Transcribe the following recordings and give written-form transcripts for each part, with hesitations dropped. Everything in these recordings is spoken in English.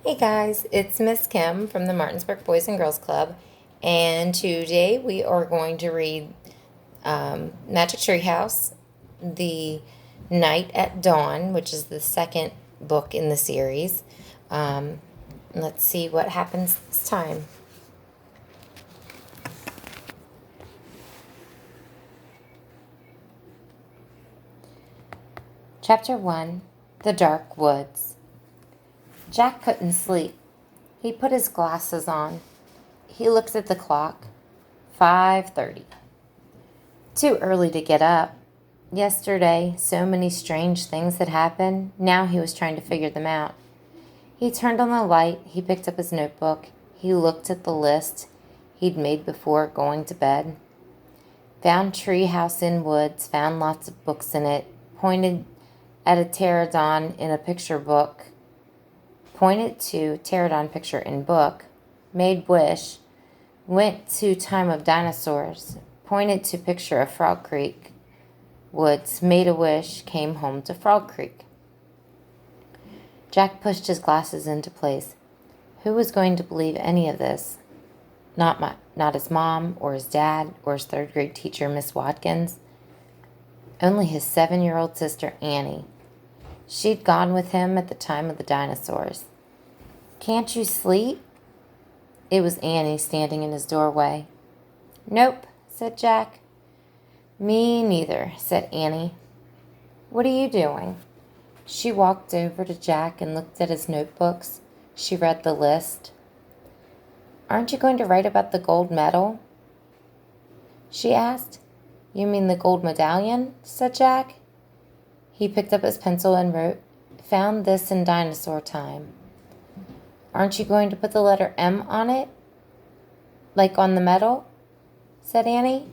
Hey guys, it's Miss Kim from the Martinsburg Boys and Girls Club, and today we are going to read Magic Treehouse, The Night at Dawn, which is the second book in the series. Um, let's see what happens this time. Chapter 1, The Dark Woods. Jack couldn't sleep. He put his glasses on. He looked at the clock. 5:30. Too early to get up. Yesterday, so many strange things had happened. Now he was trying to figure them out. He turned on the light. He picked up his notebook. He looked at the list he'd made before going to bed. Found Treehouse in Woods. Found lots of books in it. Pointed at a pterodon in a picture book. Pointed to pterodon picture in book. Made wish. Went to time of dinosaurs. Pointed to picture of Frog Creek. Woods, made a wish, came home to Frog Creek. Jack pushed his glasses into place. Who was going to believe any of this? Not his mom, or his dad, or his third-grade teacher, Miss Watkins. Only his 7-year-old sister, Annie. She'd gone with him at the time of the dinosaurs. Can't you sleep? It was Annie standing in his doorway. Nope, said Jack. Me neither, said Annie. What are you doing? She walked over to Jack and looked at his notebooks. She read the list. Aren't you going to write about the gold medal? She asked. You mean the gold medallion? Said Jack. He picked up his pencil and wrote, Found this in dinosaur time. Aren't you going to put the letter M on it? Like on the medal? Said Annie.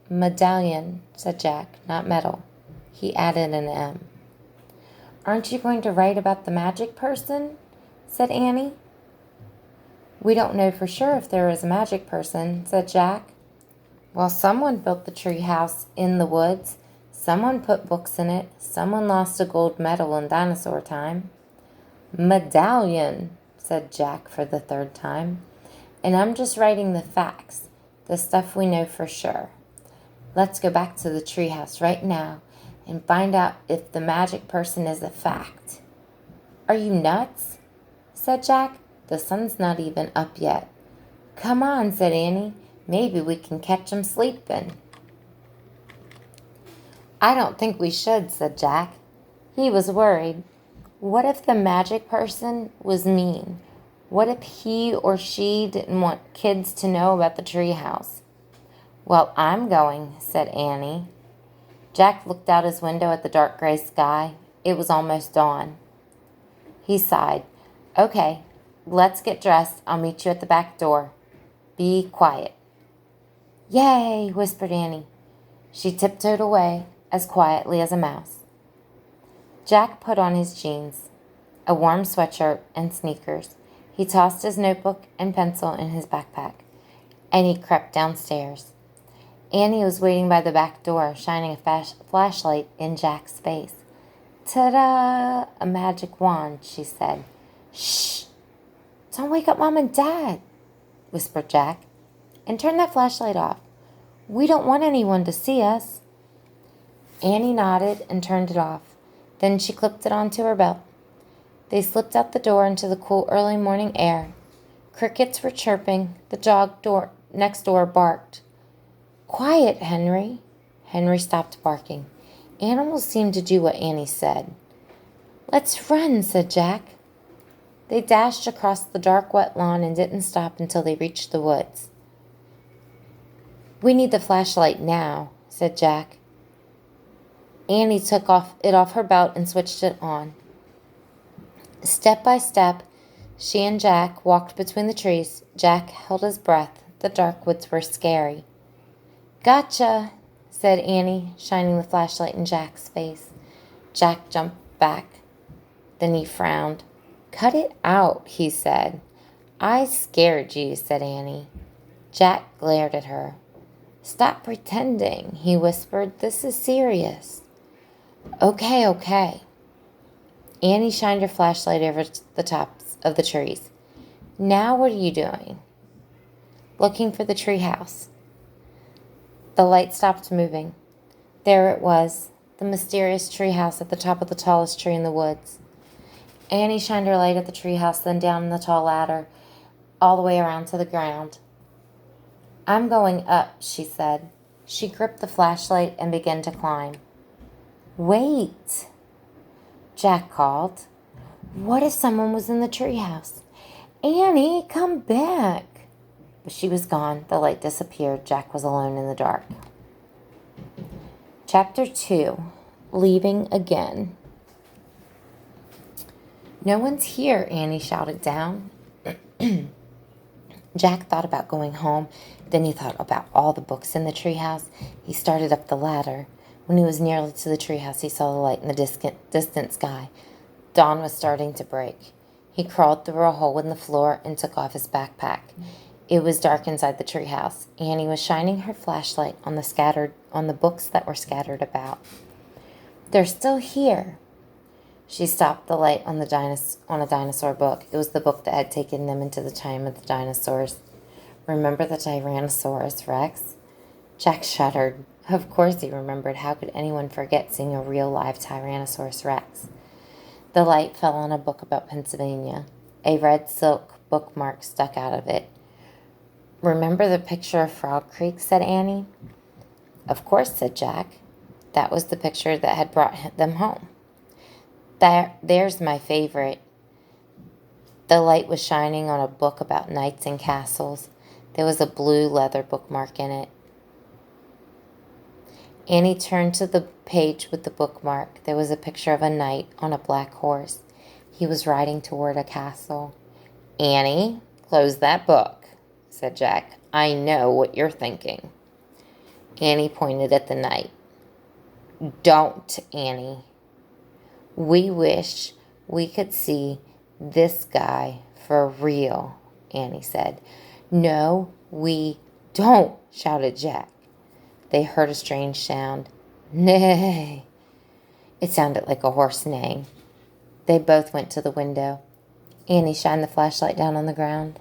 Medallion, said Jack, not medal. He added an M. Aren't you going to write about the magic person? Said Annie. We don't know for sure if there is a magic person, said Jack. Well, someone built the tree house in the woods. Someone put books in it. Someone lost a gold medal in dinosaur time. Medallion, said Jack for the third time. And I'm just writing the facts, the stuff we know for sure. Let's go back to the treehouse right now and find out if the magic person is a fact. Are you nuts? Said Jack. The sun's not even up yet. Come on, said Annie. Maybe we can catch him sleeping. I don't think we should, said Jack. He was worried. What if the magic person was mean? What if he or she didn't want kids to know about the treehouse? Well, I'm going, said Annie. Jack looked out his window at the dark gray sky. It was almost dawn. He sighed. Okay, let's get dressed. I'll meet you at the back door. Be quiet. Yay, whispered Annie. She tiptoed away as quietly as a mouse. Jack put on his jeans, a warm sweatshirt, and sneakers. He tossed his notebook and pencil in his backpack, and he crept downstairs. Annie was waiting by the back door, shining a flashlight in Jack's face. Ta-da! A magic wand, she said. Shh! Don't wake up Mom and Dad, whispered Jack. And turn that flashlight off. We don't want anyone to see us. Annie nodded and turned it off. Then she clipped it onto her belt. They slipped out the door into the cool early morning air. Crickets were chirping. The dog next door barked. Quiet, Henry. Henry stopped barking. Animals seemed to do what Annie said. Let's run, said Jack. They dashed across the dark, wet lawn and didn't stop until they reached the woods. We need the flashlight now, said Jack. Annie took it off her belt and switched it on. Step by step, she and Jack walked between the trees. Jack held his breath. The dark woods were scary. Gotcha, said Annie, shining the flashlight in Jack's face. Jack jumped back. Then he frowned. Cut it out, he said. I scared you, said Annie. Jack glared at her. Stop pretending, he whispered. This is serious. Okay. Annie shined her flashlight over the tops of the trees. Now what are you doing? Looking for the treehouse. The light stopped moving. There it was, the mysterious treehouse at the top of the tallest tree in the woods. Annie shined her light at the treehouse, then down the tall ladder, all the way around to the ground. I'm going up, she said. She gripped the flashlight and began to climb. Wait, Jack called. What if someone was in the treehouse? Annie, come back. But she was gone. The light disappeared. Jack was alone in the dark. Chapter 2, Leaving Again. No one's here, Annie shouted down. Jack thought about going home. Then he thought about all the books in the treehouse. He started up the ladder. When he was nearly to the treehouse, he saw the light in the distant sky. Dawn was starting to break. He crawled through a hole in the floor and took off his backpack. It was dark inside the treehouse. Annie was shining her flashlight on the books that were scattered about. They're still here. She stopped the light on a dinosaur book. It was the book that had taken them into the time of the dinosaurs. Remember the Tyrannosaurus Rex? Jack shuddered. Of course he remembered. How could anyone forget seeing a real live Tyrannosaurus Rex? The light fell on a book about Pennsylvania. A red silk bookmark stuck out of it. Remember the picture of Frog Creek, said Annie. Of course, said Jack. That was the picture that had brought them home. There's my favorite. The light was shining on a book about knights and castles. There was a blue leather bookmark in it. Annie turned to the page with the bookmark. There was a picture of a knight on a black horse. He was riding toward a castle. Annie, close that book, said Jack. I know what you're thinking. Annie pointed at the knight. Don't, Annie. We wish we could see this guy for real, Annie said. No, we don't, shouted Jack. They heard a strange sound. Neigh. It sounded like a horse neighing. They both went to the window. Annie shined the flashlight down on the ground.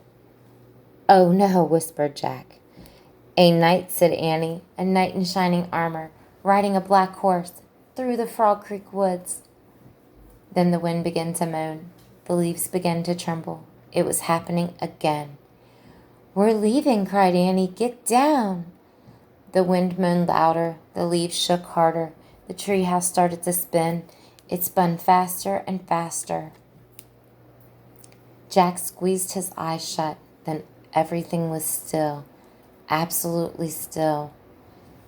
Oh no, whispered Jack. A knight, said Annie, a knight in shining armor, riding a black horse through the Frog Creek woods. Then the wind began to moan. The leaves began to tremble. It was happening again. We're leaving, cried Annie. Get down. The wind moaned louder. The leaves shook harder. The treehouse started to spin. It spun faster and faster. Jack squeezed his eyes shut. Then everything was still. Absolutely still.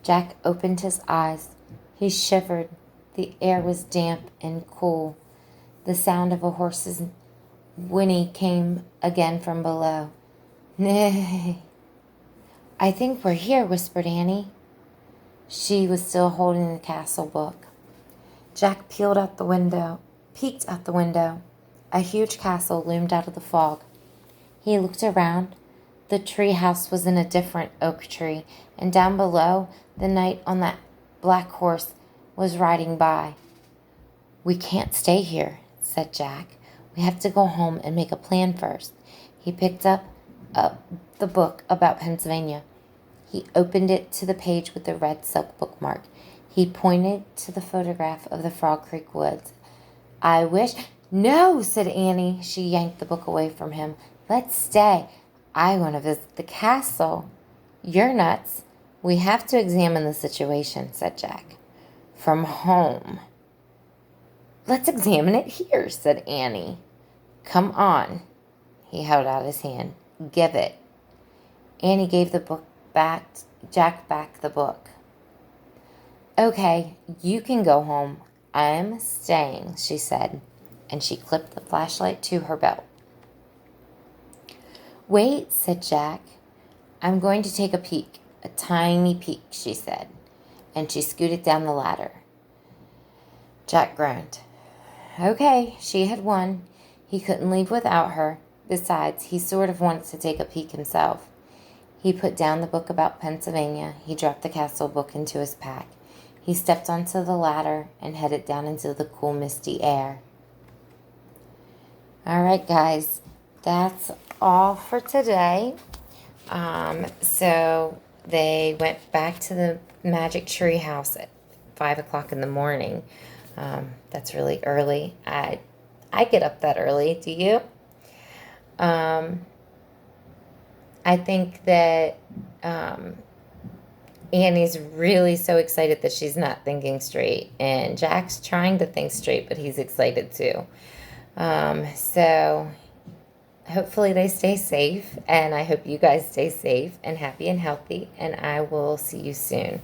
Jack opened his eyes. He shivered. The air was damp and cool. The sound of a horse's whinny came again from below. Nay. I think we're here, whispered Annie. She was still holding the castle book. Jack peeked out the window. A huge castle loomed out of the fog. He looked around. The treehouse was in a different oak tree, and down below, the knight on that black horse was riding by. We can't stay here, said Jack. We have to go home and make a plan first. He picked up the book about Pennsylvania. He opened it to the page with the red silk bookmark. He pointed to the photograph of the Frog Creek woods. I wish... No, said Annie. She yanked the book away from him. Let's stay. I want to visit the castle. You're nuts. We have to examine the situation, said Jack. From home. Let's examine it here, said Annie. Come on. He held out his hand. Give it. Annie gave the book back, Jack back the book. Okay, you can go home. I'm staying, she said, and she clipped the flashlight to her belt. Wait, said Jack. I'm going to take a peek. A tiny peek, she said, and she scooted down the ladder. Jack groaned. Okay, she had won. He couldn't leave without her. Besides, he sort of wanted to take a peek himself. He put down the book about Pennsylvania. He dropped the castle book into his pack. He stepped onto the ladder and headed down into the cool, misty air. All right, guys, that's all for today. So they went back to the magic tree house at 5 o'clock in the morning. That's really early. I get up that early. Do you? Um, I think that Annie's really so excited that she's not thinking straight, and Jack's trying to think straight, but he's excited too. So hopefully they stay safe, and I hope you guys stay safe and happy and healthy, and I will see you soon.